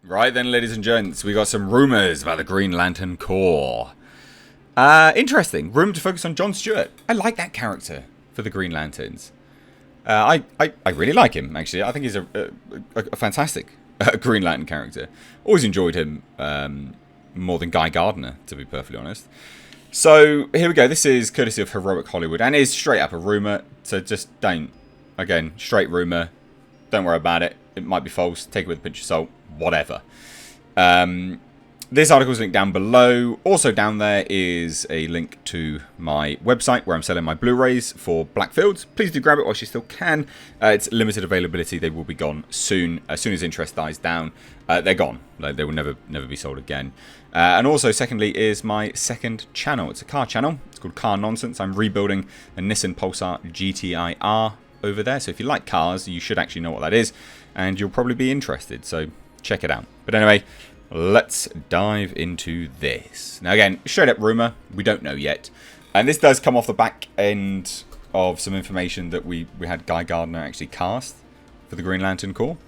Right then, ladies and gents, we got some rumours about the Green Lantern Corps. Interesting. Rumoured to focus on Jon Stewart. I like that character for the Green Lanterns. I really like him, actually. I think he's a fantastic Green Lantern character. Always enjoyed him more than Guy Gardner, to be perfectly honest. So, here we go. This is courtesy of Heroic Hollywood, and is straight up a rumour, so just don't. Again, straight rumour. Don't worry about it. It might be false. Take it with a pinch of salt. Whatever. This article is linked down below. Also down there is a link to my website where I'm selling my Blu-rays for Blackfields. Please do grab it whilst you still can. It's limited availability. They will be gone soon. As soon as interest dies down, they're gone. Like, they will never be sold again. And also, secondly, is my second channel. It's a car channel. It's called Car Nonsense. I'm rebuilding a Nissan Pulsar GTI-R over there. So if you like cars, you should actually know what that is. And you'll probably be interested. So check it out. But anyway, let's dive into this. Now again, straight up rumour, we don't know yet. And this does come off the back end of some information that we had Guy Gardner actually cast for the Green Lantern Corps.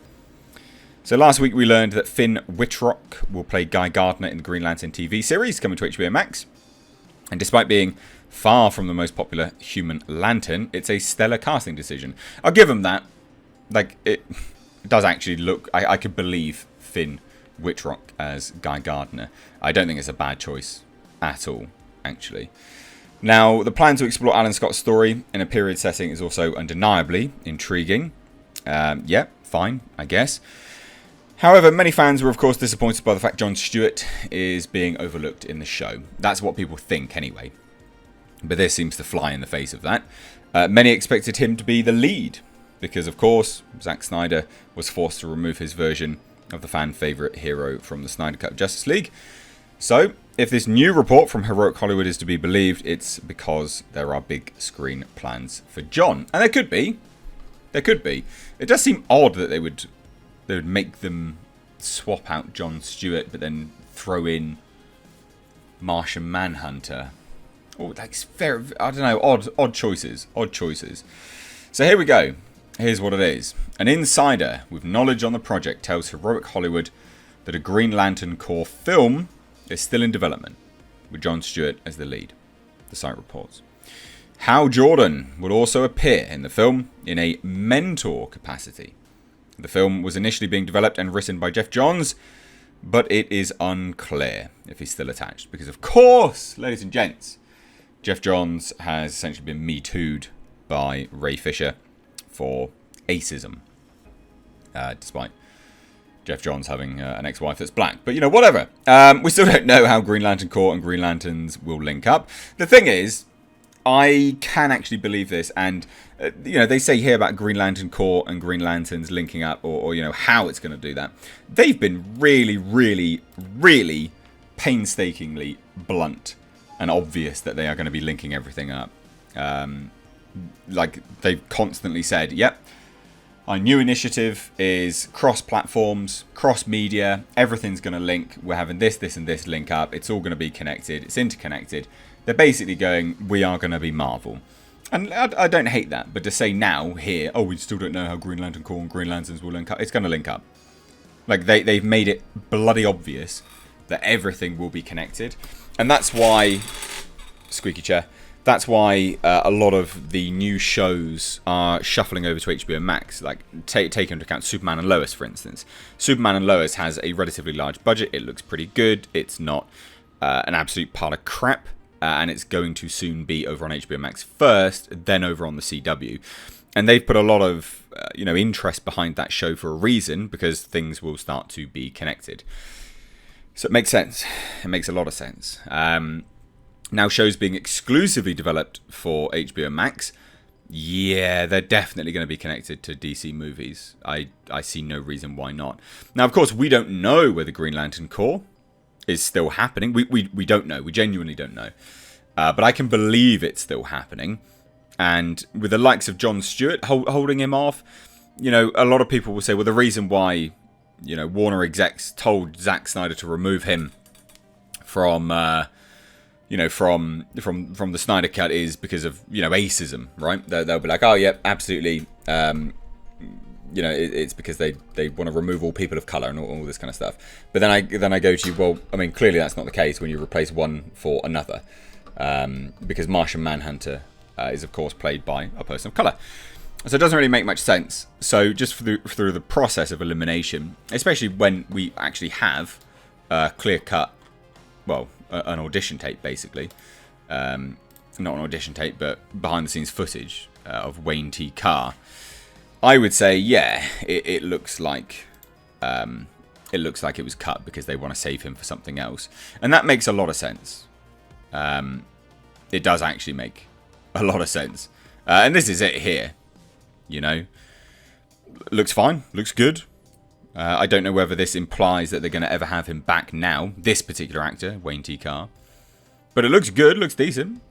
So last week we learned that Finn Wittrock will play Guy Gardner in the Green Lantern TV series coming to HBO Max. And despite being far from the most popular human lantern, it's a stellar casting decision. I'll give him that. Like, it does actually look... I could believe Finn Wittrock as Guy Gardner. I don't think it's a bad choice at all, actually. Now, the plan to explore Alan Scott's story in a period setting is also undeniably intriguing. Yeah, fine, I guess. However, many fans were of course disappointed by the fact Jon Stewart is being overlooked in the show. That's what people think anyway. But this seems to fly in the face of that. Many expected him to be the lead, because of course Zack Snyder was forced to remove his version of the fan favourite hero from the Snyder Cut of Justice League. So, if this new report from Heroic Hollywood is to be believed, it's because there are big screen plans for Jon. And there could be. There could be. It does seem odd that they would make them swap out Jon Stewart, but then throw in Martian Manhunter. Oh, that's very, I don't know, odd choices. Odd choices. So here we go. Here's what it is. An insider with knowledge on the project tells Heroic Hollywood that a Green Lantern Corps film is still in development, with Jon Stewart as the lead, the site reports. Hal Jordan will also appear in the film in a mentor capacity. The film was initially being developed and written by Geoff Johns, but it is unclear if he's still attached. Because of course, ladies and gents, Geoff Johns has essentially been Me Too'd by Ray Fisher for acism, despite Geoff Johns having an ex-wife that's black. But, you know, whatever. We still don't know how Green Lantern Corps and Green Lanterns will link up. The thing is, I can actually believe this, and, you know, they say here about Green Lantern Corps and Green Lanterns linking up, or you know, how it's going to do that. They've been really, really, really painstakingly blunt and obvious that they are going to be linking everything up. Like, they've constantly said, yep, our new initiative is cross-platforms, cross-media, everything's going to link, we're having this, this, and this link up, it's all going to be connected, it's interconnected. They're basically going, we are going to be Marvel. And I don't hate that, but to say now, here, oh, we still don't know how Green Lantern Corps and Green Lanterns will link up, it's going to link up. Like, they've made it bloody obvious that everything will be connected. And that's why, squeaky chair, that's why a lot of the new shows are shuffling over to HBO Max. Like, take into account Superman and Lois, for instance. Superman and Lois has a relatively large budget. It looks pretty good. It's not an absolute pile of crap. And it's going to soon be over on HBO Max first, then over on the CW. And they've put a lot of you know, interest behind that show for a reason, because things will start to be connected. So it makes sense. It makes a lot of sense. Now shows being exclusively developed for HBO Max, yeah, they're definitely going to be connected to DC movies. I see no reason why not. Now, of course, we don't know whether Green Lantern Corps is still happening. We don't know. We genuinely don't know. But I can believe it's still happening. And with the likes of Jon Stewart holding him off, you know, a lot of people will say, well, the reason why, you know, Warner execs told Zack Snyder to remove him from you know, from the Snyder Cut is because of, you know, acism, right? They'll be like, oh, yeah, absolutely. You know, it's because they want to remove all people of color and all this kind of stuff. But then I go to you, well, I mean, clearly that's not the case when you replace one for another, because Martian Manhunter is of course played by a person of color. So it doesn't really make much sense. So just through the process of elimination, especially when we actually have a clear cut, well, an audition tape basically, not an audition tape, but behind the scenes footage of Wayne T. Carr. I would say, yeah, it looks like it was cut because they want to save him for something else, and that makes a lot of sense. It does actually make a lot of sense, and this is it here. You know, looks fine, looks good. I don't know whether this implies that they're going to ever have him back now. This particular actor, Wayne T. Carr, but it looks good, looks decent.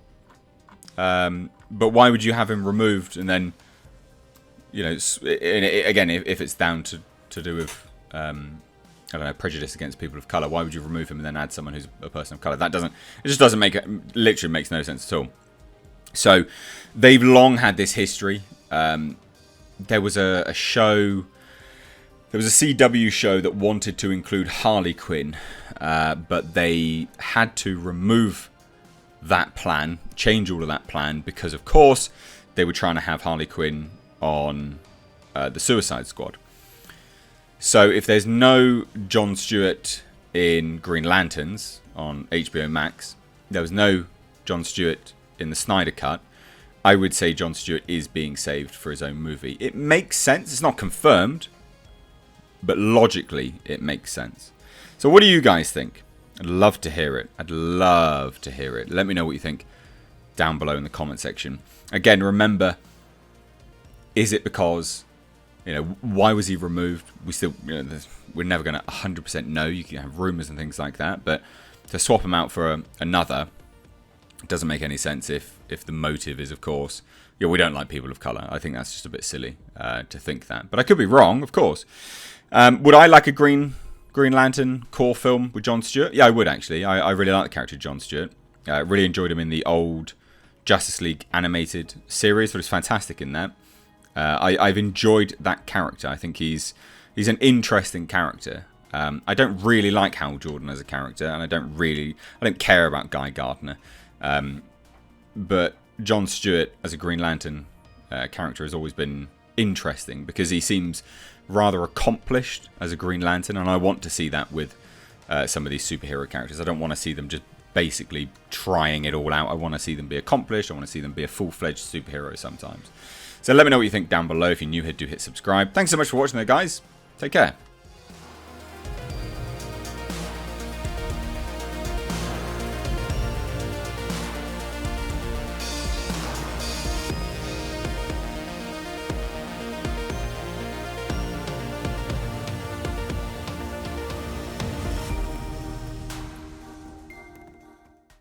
But why would you have him removed and then? You know, again, if it's down to do with, I don't know, prejudice against people of colour, why would you remove him and then add someone who's a person of colour? It just doesn't make it, literally makes no sense at all. So, they've long had this history. There was a show, there was a CW show that wanted to include Harley Quinn, but they had to remove that plan, change all of that plan, because of course, they were trying to have Harley Quinn on the Suicide Squad. So if there's no Jon Stewart in Green Lanterns on HBO Max, there was no Jon Stewart in the Snyder Cut, I would say Jon Stewart is being saved for his own movie. It makes sense. It's not confirmed, but logically it makes sense. So what do you guys think? I'd love to hear it. I'd love to hear it. Let me know what you think down below in the comment section. Again, remember, is it because, you know, why was he removed? We're never going to 100% know. You can have rumours and things like that, but to swap him out for another doesn't make any sense if the motive is, of course, yeah, we don't like people of colour. I think that's just a bit silly to think that. But I could be wrong, of course. Would I like a Green Lantern core film with Jon Stewart? Yeah, I would actually. I really like the character of Jon Stewart. I really enjoyed him in the old Justice League animated series, but it's fantastic in that. I've enjoyed that character. I think he's an interesting character. I don't really like Hal Jordan as a character, and I don't care about Guy Gardner. But Jon Stewart as a Green Lantern character has always been interesting because he seems rather accomplished as a Green Lantern, and I want to see that with some of these superhero characters. I don't want to see them just basically trying it all out. I want to see them be accomplished. I want to see them be a full-fledged superhero sometimes. So let me know what you think down below. If you're new here, do hit subscribe. Thanks so much for watching there, guys. Take care.